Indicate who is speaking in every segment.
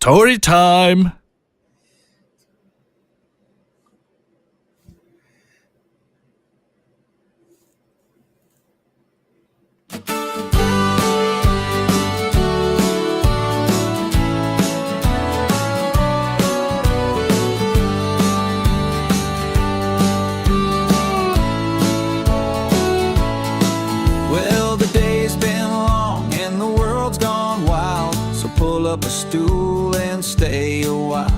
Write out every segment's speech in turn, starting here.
Speaker 1: Storytime.
Speaker 2: Well, the day's been long and the world's gone wild, so pull up a stool and stay a while.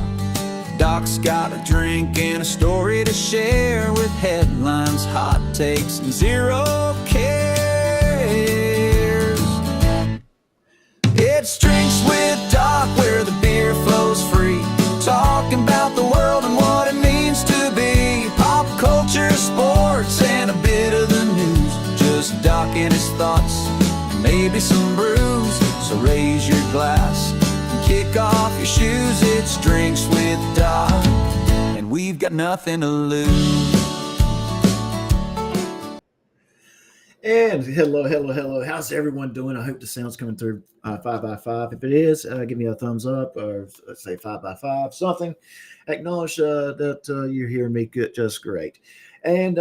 Speaker 2: Doc's got a drink and a story to share, with headlines, hot takes, and zero cares. It's Drinks with Doc, where the beer flows free, talking about the world and what it means to be pop culture, sports, and a bit of the news. Just Doc and his thoughts, maybe some brews. So raise your glass and kick off your shoes. It's Drinks with Doc, and we've got nothing to lose.
Speaker 3: And hello. How's everyone doing? I hope the sound's coming through 5x5. If it is, give me a thumbs up, or let's say 5x5, something. Acknowledge that you're hearing me good, just great. And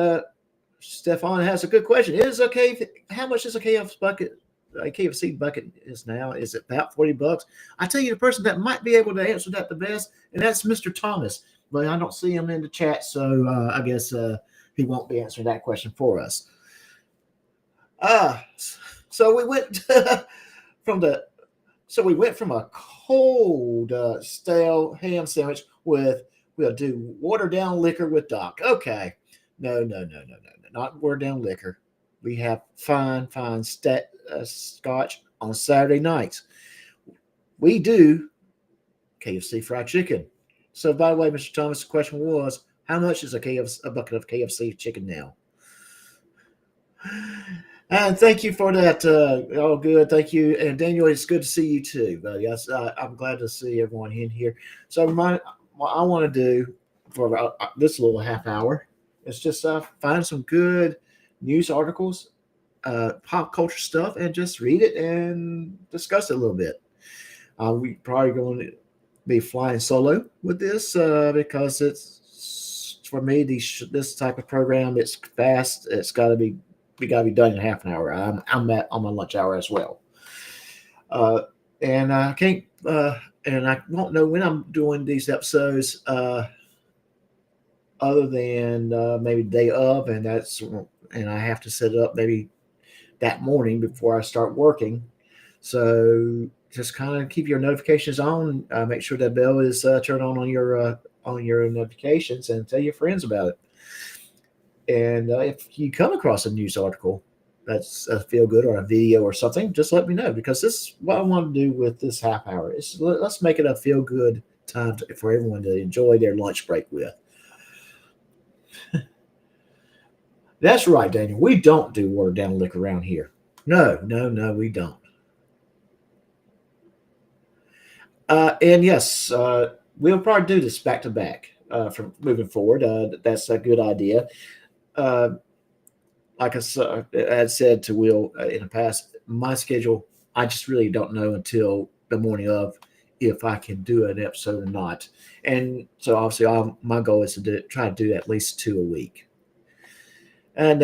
Speaker 3: Stefan has a good question. Is okay? How much is a KFC bucket? A KFC bucket is now? Is it about $40? I tell you, the person that might be able to answer that the best, and that's Mr. Thomas. But I don't see him in the chat, so I guess he won't be answering that question for us. So we went from a cold, stale ham sandwich with we'll do watered down liquor with Doc. Okay, no, not watered down liquor. We have fine scotch on Saturday nights. We do KFC fried chicken. So by the way, Mr. Thomas, the question was, how much is a bucket of KFC chicken now? And thank you for that. All good. Thank you. And Daniel, it's good to see you too, buddy. I'm glad to see everyone in here. So what I want to do for this little half hour is just find some good news articles, pop culture stuff, and just read it and discuss it a little bit. We probably going to be flying solo with this because it's, for me, this type of program, it's fast. We got to be done in half an hour. I'm on my lunch hour as well. And I can't, and I won't know when I'm doing these episodes other than maybe the day of, and I have to set it up maybe that morning before I start working. So just kind of keep your notifications on. Make sure that bell is turned on your notifications, and tell your friends about it. And if you come across a news article that's a feel good or a video or something, just let me know, because this is what I want to do with this half hour. Let's make it a feel good time for everyone to enjoy their lunch break with. That's right, Daniel. We don't do watered down liquor around here. No, we don't. And yes, we'll probably do this back to back from moving forward. That's a good idea. Like I had said to Will in the past, my schedule, I just really don't know until the morning of if I can do an episode or not. And so obviously my goal is to try to do at least 2 a week. And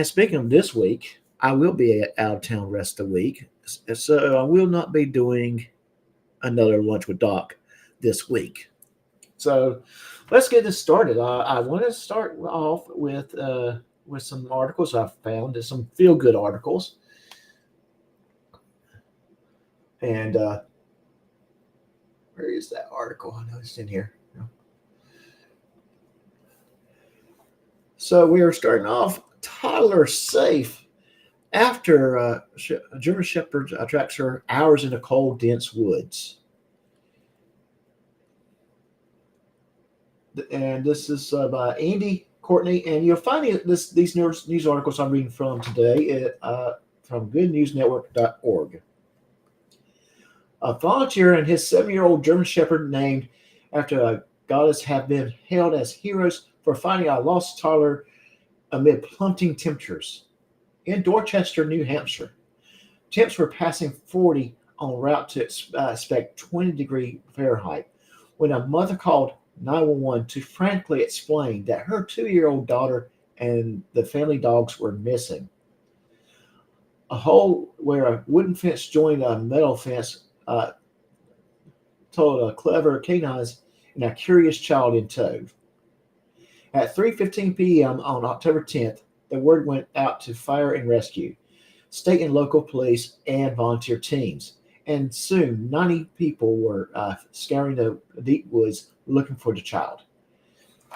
Speaker 3: speaking of this week, I will be out of town the rest of the week. So I will not be doing another Lunch with Doc this week. So let's get this started. I want to start off with some articles I've found, some feel-good articles. And where is that article? I know it's in here. So we are starting off, toddler safe after a German Shepherd tracks her hours in the cold, dense woods. And this is by Andy Courtney, and you'll find these news articles I'm reading from today from goodnewsnetwork.org. A volunteer and his 7-year-old German Shepherd, named after a goddess, have been hailed as heroes for finding a lost toddler amid plummeting temperatures. In Dorchester, New Hampshire, temps were passing 40 en route to expect 20-degree Fahrenheit when a mother called 911 to frantically explain that her 2-year-old daughter and the family dogs were missing. A hole where a wooden fence joined a metal fence told a clever canines and a curious child in tow. At 3:15 p.m. on October 10th, the word went out to fire and rescue, state and local police, and volunteer teams. And soon, 90 people were scouring the deep woods looking for the child.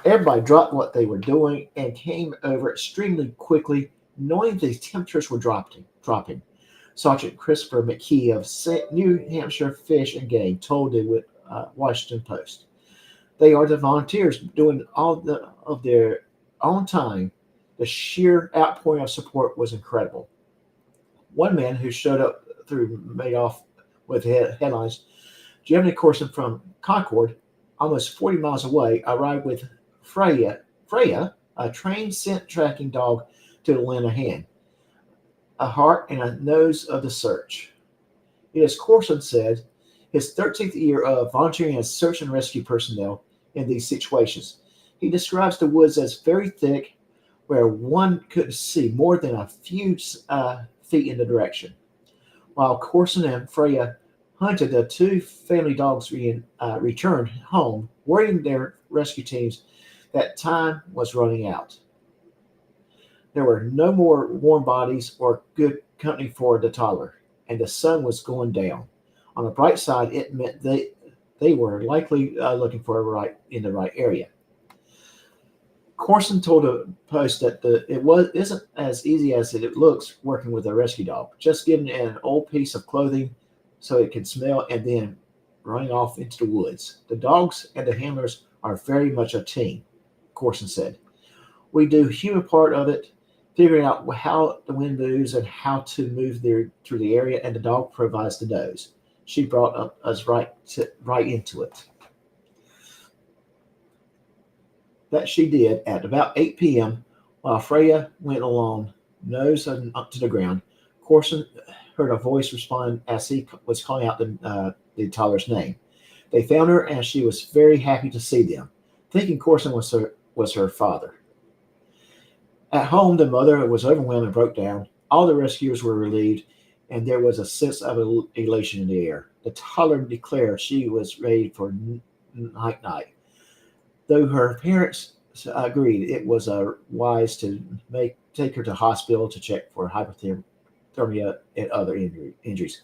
Speaker 3: Everybody dropped what they were doing and came over extremely quickly, knowing the temperatures were dropping. Sergeant Christopher McKee of New Hampshire Fish and Game told the Washington Post. They are the volunteers doing of their own time. The sheer outpouring of support was incredible. One man who showed up made off with headlines. Jeremy Corson from Concord, almost 40 miles away, arrived with Freya, a trained scent tracking dog, to lend a hand, a heart, and a nose of the search. As Corson said, his 13th year of volunteering as search and rescue personnel in these situations. He describes the woods as very thick, where one couldn't see more than a few feet in the direction. While Corson and Freya hunted, the two family dogs returned home, warning their rescue teams that time was running out. There were no more warm bodies or good company for the toddler, and the sun was going down. On the bright side, it meant they were likely looking for in the right area. Corson told the Post that isn't as easy as it looks working with a rescue dog. Just giving it an old piece of clothing so it can smell and then running off into the woods. The dogs and the handlers are very much a team, Corson said. We do human part of it, figuring out how the wind moves and how to move through the area, and the dog provides the nose. She brought us right into it. That she did at about 8 p.m. while Freya went along, nose up to the ground. Corson heard a voice respond as he was calling out the toddler's name. They found her, and she was very happy to see them, thinking Corson was her father. At home, the mother was overwhelmed and broke down. All the rescuers were relieved, and there was a sense of elation in the air. The toddler declared she was ready for night. Though her parents agreed it was wise to take her to hospital to check for hypothermia and other injuries.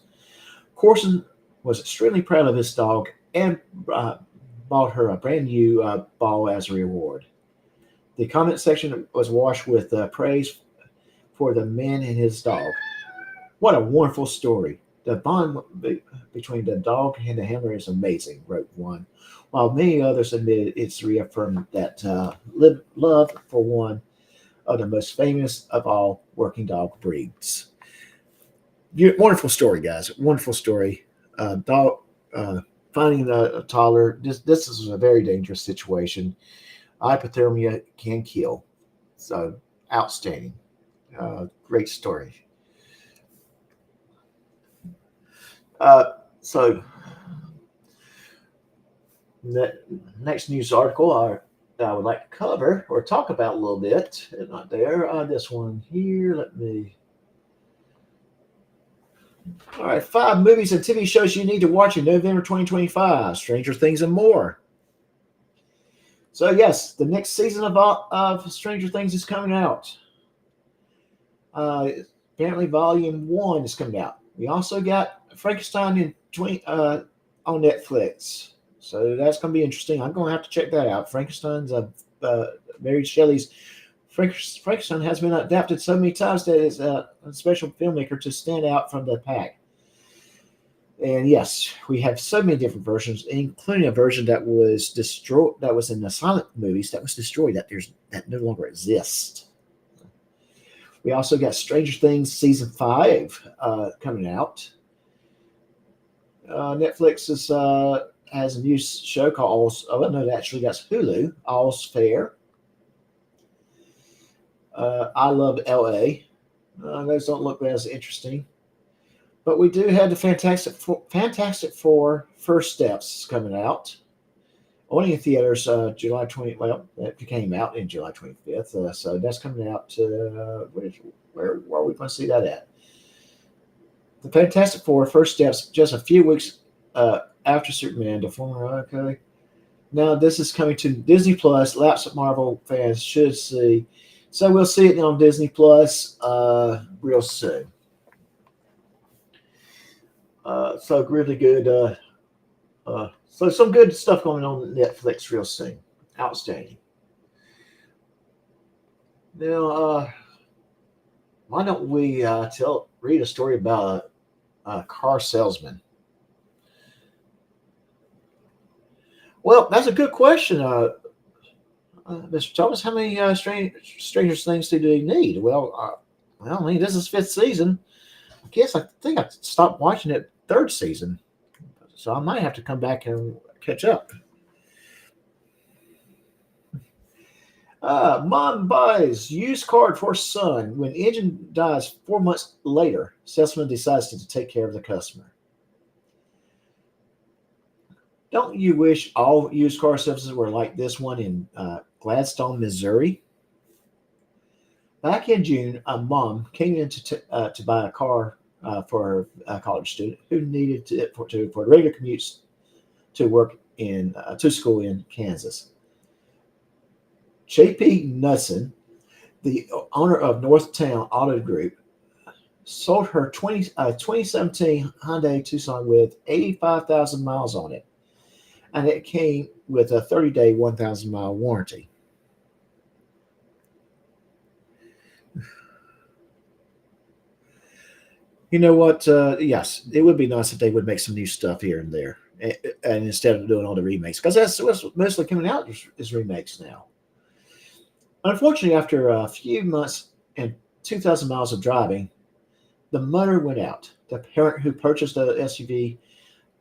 Speaker 3: Corson was extremely proud of this dog and bought her a brand new ball as a reward. The comment section was washed with praise for the man and his dog. What a wonderful story. The bond between the dog and the handler is amazing, wrote one, while many others admitted it's reaffirmed that love for one of the most famous of all working dog breeds. Wonderful story, guys. Wonderful story. Dog finding a toddler. This is a very dangerous situation. Hypothermia can kill. So outstanding. Great story. So next news article I would like to cover or talk about a little bit. It's not there. This one here. All right, 5 movies and TV shows you need to watch in November 2025. Stranger Things and more. So yes, the next season of Stranger Things is coming out. Apparently, Volume 1 is coming out. We also got Frankenstein on Netflix. So that's going to be interesting. I'm going to have to check that out. Frankenstein's Mary Shelley's Frankenstein has been adapted so many times that it's a special filmmaker to stand out from the pack. And yes, we have so many different versions, including a version that was destroyed, that was in the silent movies that was destroyed, that no longer exists. We also got Stranger Things Season 5 coming out. Netflix has a new show called that's Hulu, All's Fair. I Love L.A. Those don't look as interesting. But we do have the Fantastic Four First Steps coming out. Only in theaters July 20. Well, it came out in July 25th. So that's coming out. Where are we going to see that at? The Fantastic Four First Steps, just a few weeks after Superman, the former. Okay. Now this is coming to Disney Plus. Lots of Marvel fans should see. So we'll see it on Disney Plus real soon. So really good. So some good stuff going on Netflix real soon. Outstanding. Now, why don't we read a story about a car salesman? Well, that's a good question, Mr. Thomas. How many Stranger Things do they need? Well, I mean, this is fifth season. I think I stopped watching it third season, so I might have to come back and catch up. Mom buys used car for son. When engine dies 4 months later, salesman decides to take care of the customer. Don't you wish all used car services were like this one in Gladstone, Missouri? Back in June, a mom came in to buy a car for a college student who needed for regular commutes to work to school in Kansas. J.P. Nussin, the owner of Northtown Auto Group, sold her 2017 Hyundai Tucson with 85,000 miles on it, and it came with a 30-day, 1,000-mile warranty. You know what? Yes, it would be nice if they would make some new stuff here and there, and instead of doing all the remakes, because that's what's mostly coming out is remakes now. Unfortunately, after a few months and 2,000 miles of driving, the motor went out. The parent who purchased the SUV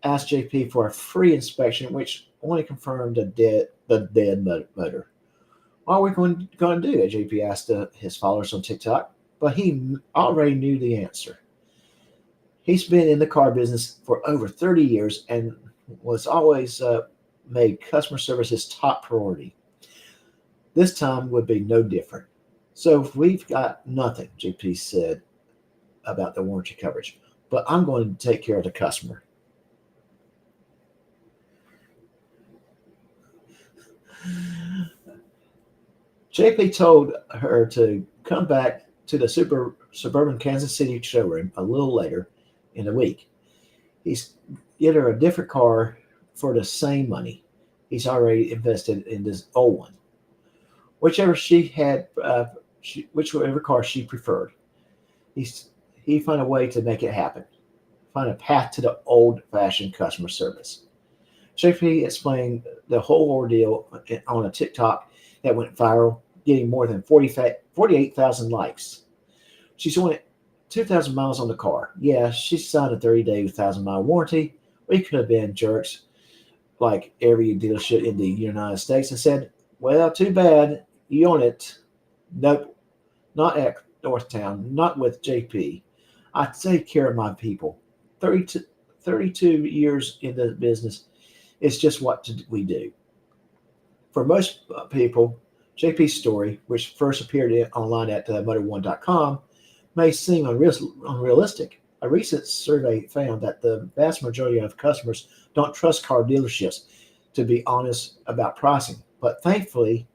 Speaker 3: asked JP for a free inspection, which only confirmed the dead motor. What are we going to do? JP asked his followers on TikTok, but he already knew the answer. He's been in the car business for over 30 years and was always made customer service his top priority. This time would be no different. So we've got nothing, JP said about the warranty coverage, but I'm going to take care of the customer. JP told her to come back to the suburban Kansas City showroom a little later in the week. He's get her a different car for the same money he's already invested in this old one. Whichever whichever car she preferred. He found a way to make it happen. Find a path to the old-fashioned customer service. JP explained the whole ordeal on a TikTok that went viral, getting more than 48,000 likes. She's only 2,000 miles on the car. Yeah, she signed a 30-day, 1,000-mile warranty. We could have been jerks like every dealership in the United States and said, well, too bad, you own it. Nope, not at Northtown, not with JP. I take care of my people. 32 years in the business, it's just what we do. For most people, JP's story, which first appeared online at motor1.com, may seem unrealistic. A recent survey found that the vast majority of customers don't trust car dealerships to be honest about pricing. But thankfully,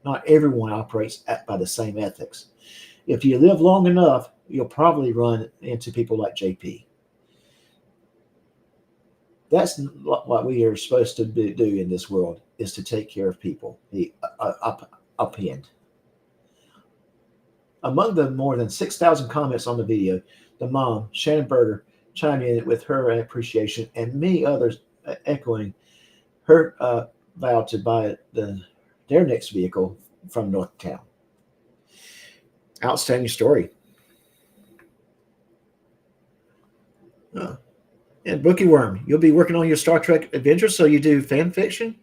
Speaker 3: not everyone operates by the same ethics. If you live long enough, you'll probably run into people like JP. That's what we are supposed to do in this world, is to take care of people. He upend. Among the more than 6,000 comments on the video, the mom, Shannon Berger, chimed in with her appreciation, and many others echoing her vow to buy their next vehicle from Northtown. Outstanding story. And Bookie Worm, you'll be working on your Star Trek adventures, so you do fan fiction?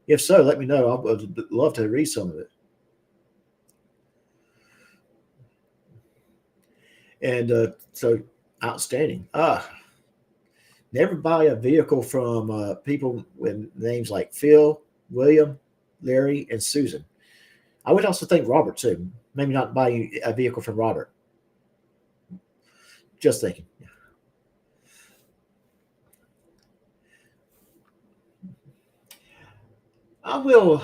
Speaker 3: If so, let me know. I'd love to read some of it. And so outstanding. Never buy a vehicle from people with names like Phil, William, Larry, and Susan. I would also think Robert too. Maybe not buy a vehicle from Robert. Just thinking. I will.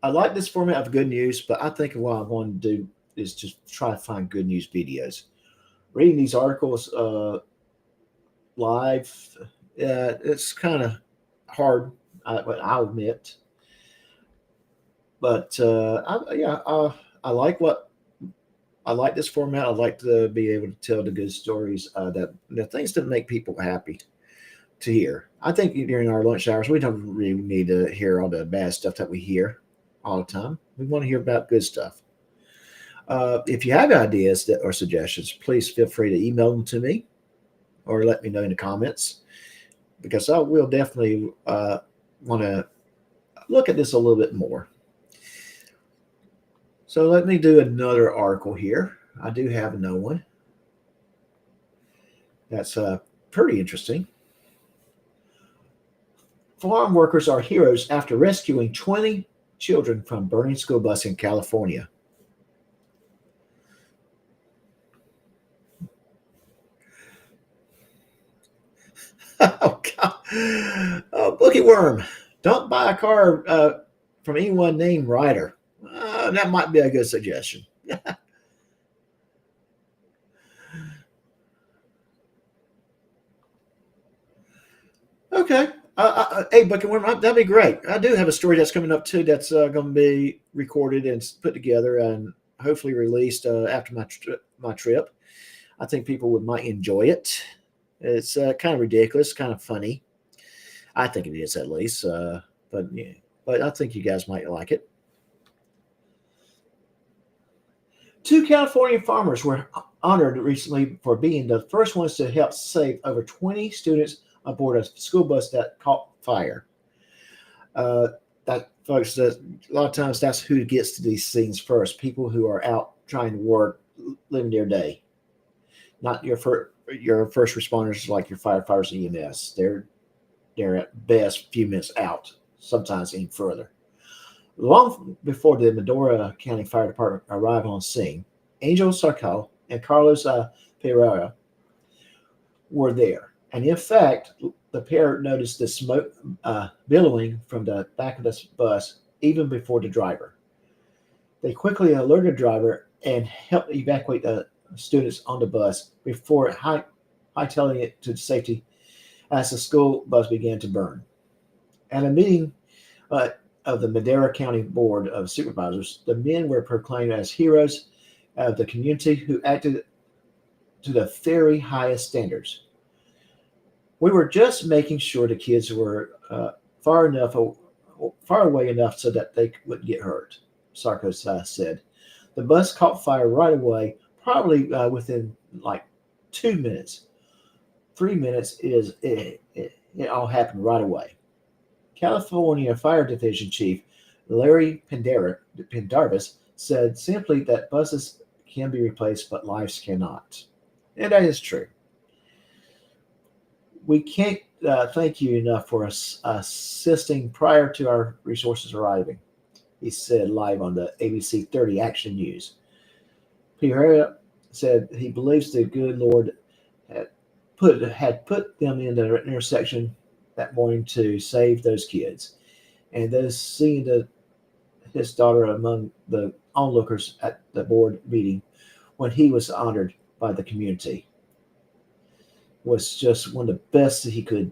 Speaker 3: I like this format of good news, but I think what I'm going to do is just try to find good news videos. Reading these articles live, it's kind of hard, but I'll admit. But I like what I like this format. I like to be able to tell the good stories, that the things that make people happy to hear. I think during our lunch hours, we don't really need to hear all the bad stuff that we hear all the time. We want to hear about good stuff. If you have ideas or suggestions, please feel free to email them to me or let me know in the comments, because I will definitely want to look at this a little bit more. So let me do another article here. I do have another one that's pretty interesting. Farm workers are heroes after rescuing 20 children from burning school bus in California. Oh, God. Oh, Bookie Worm. Don't buy a car from anyone named Ryder. That might be a good suggestion. Okay. Hey, Bookie Worm, that'd be great. I do have a story that's coming up too that's going to be recorded and put together and hopefully released after my trip. I think people might enjoy it. It's kind of ridiculous, kind of funny. I think it is at least. But yeah, but I think you guys might like it. Two California farmers were honored recently for being the first ones to help save over 20 students aboard a school bus that caught fire. That folks, a lot of times that's who gets to these things first. People who are out trying to work, living their day, not your first responders like your firefighters and EMS. They're at best a few minutes out, sometimes even further. Long before the Medora County Fire Department arrived on scene, Angel Sarko and Carlos Pereira were there. And in fact, the pair noticed the smoke billowing from the back of the bus even before the driver. They quickly alerted the driver and helped evacuate the students on the bus before hightailing it to safety as the school bus began to burn. At a meeting of the Madera County Board of Supervisors, the men were proclaimed as heroes of the community who acted to the very highest standards. We were just making sure the kids were far away enough so that they wouldn't get hurt, Sarkos said. The bus caught fire right away, probably within like 2 minutes. 3 minutes it all happened right away. California Fire Division Chief Larry Pendarvis said simply that buses can be replaced, but lives cannot. And that is true. We can't thank you enough for assisting prior to our resources arriving, he said live on the ABC 30 Action News. Pereira said he believes the good Lord had put them in the intersection that morning to save those kids, and those seeing his daughter among the onlookers at the board meeting when he was honored by the community was just one of the best that he could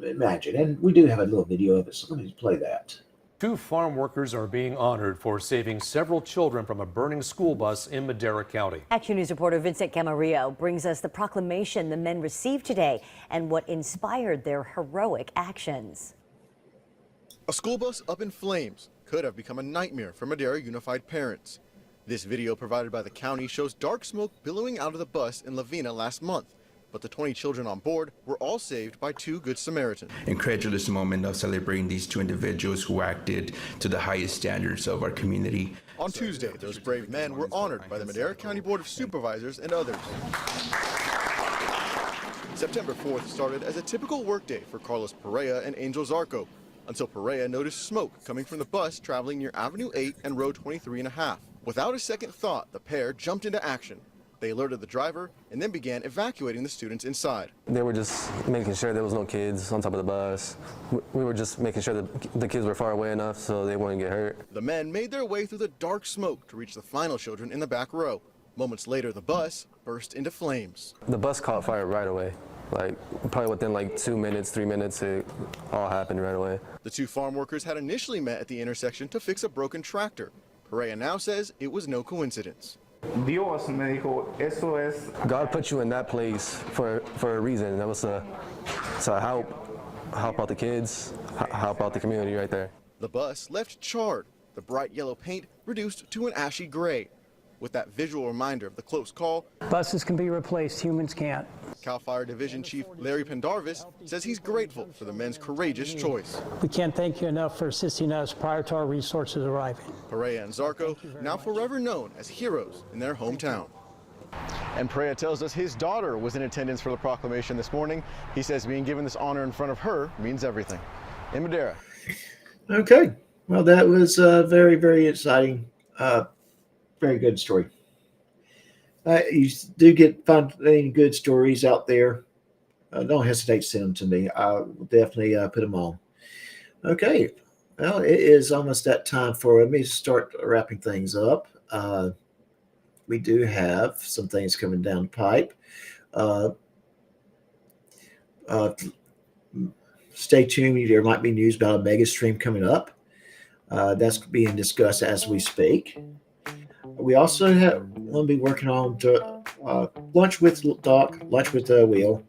Speaker 3: imagine. And we do have a little video of it, so let me play that.
Speaker 1: Two farm workers are being honored for saving several children from a burning school bus in Madera County.
Speaker 4: Action News reporter Vincent Camarillo brings us the proclamation the men received today and what inspired their heroic actions.
Speaker 5: A school bus up in flames could have become a nightmare for Madera Unified parents. This video provided by the county shows dark smoke billowing out of the bus in Lavina last month, but the 20 children on board were all saved by two Good Samaritans.
Speaker 6: Incredulous moment of celebrating these two individuals who acted to the highest standards of our community
Speaker 5: On Tuesday, those brave men were honored by the Madera County Board of Supervisors and others. September 4th started as a typical workday for Carlos Perea and Angel Zarco, until Perea noticed smoke coming from the bus traveling near Avenue 8 and Road 23.5. Without a second thought, the pair jumped into action. They alerted the driver and then began evacuating the students inside.
Speaker 6: They were just making sure there was no kids on top of the bus. We were just making sure that the kids were far away enough so they wouldn't get hurt.
Speaker 5: The men made their way through the dark smoke to reach the final children in the back row. Moments later, the bus burst into flames.
Speaker 6: The bus caught fire right away. Probably within 2 minutes, 3 minutes, it all happened right away.
Speaker 5: The two farm workers had initially met at the intersection to fix a broken tractor. Perea now says it was no coincidence.
Speaker 7: Dios me dijo, eso es.
Speaker 6: God put you in that place for a reason. That was to help out the kids, help out the community right there.
Speaker 5: The bus left charred, the bright yellow paint reduced to an ashy gray. With that visual reminder of the close call,
Speaker 8: buses can be replaced, humans can't.
Speaker 5: CAL FIRE Division Chief Larry Pendarvis says he's grateful for the men's courageous choice.
Speaker 8: We can't thank you enough for assisting us prior to our resources arriving.
Speaker 5: Perea and Zarco, now forever known as heroes in their hometown. And Perea tells us his daughter was in attendance for the proclamation this morning. He says being given this honor in front of her means everything. In Madera.
Speaker 3: Okay. Well, that was very, very exciting. Very good story. You do find any good stories out there, don't hesitate to send them to me. I will definitely put them on. Okay. Well, it is almost that time for me to start wrapping things up. We do have some things coming down the pipe. Stay tuned. There might be news about a mega stream coming up. That's being discussed as we speak. We also want to be working on lunch with Doc, lunch with Will.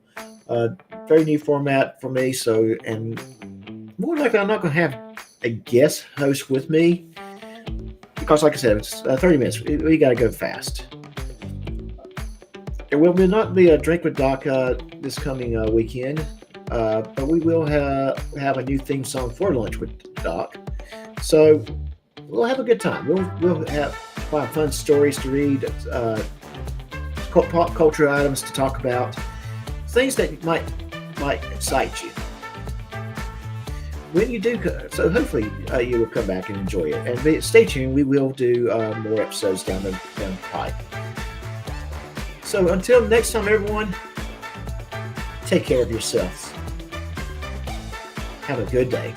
Speaker 3: Very new format for me. So, and more likely, I'm not going to have a guest host with me because, like I said, it's 30 minutes. We got to go fast. There will not be a drink with Doc this coming weekend, but we will have a new theme song for lunch with Doc. So we'll have a good time. We'll have fun stories to read, pop culture items to talk about, things that might excite you. When you do, so hopefully you will come back and enjoy it. And stay tuned. We will do more episodes down the pipe. So until next time, everyone, take care of yourselves. Have a good day.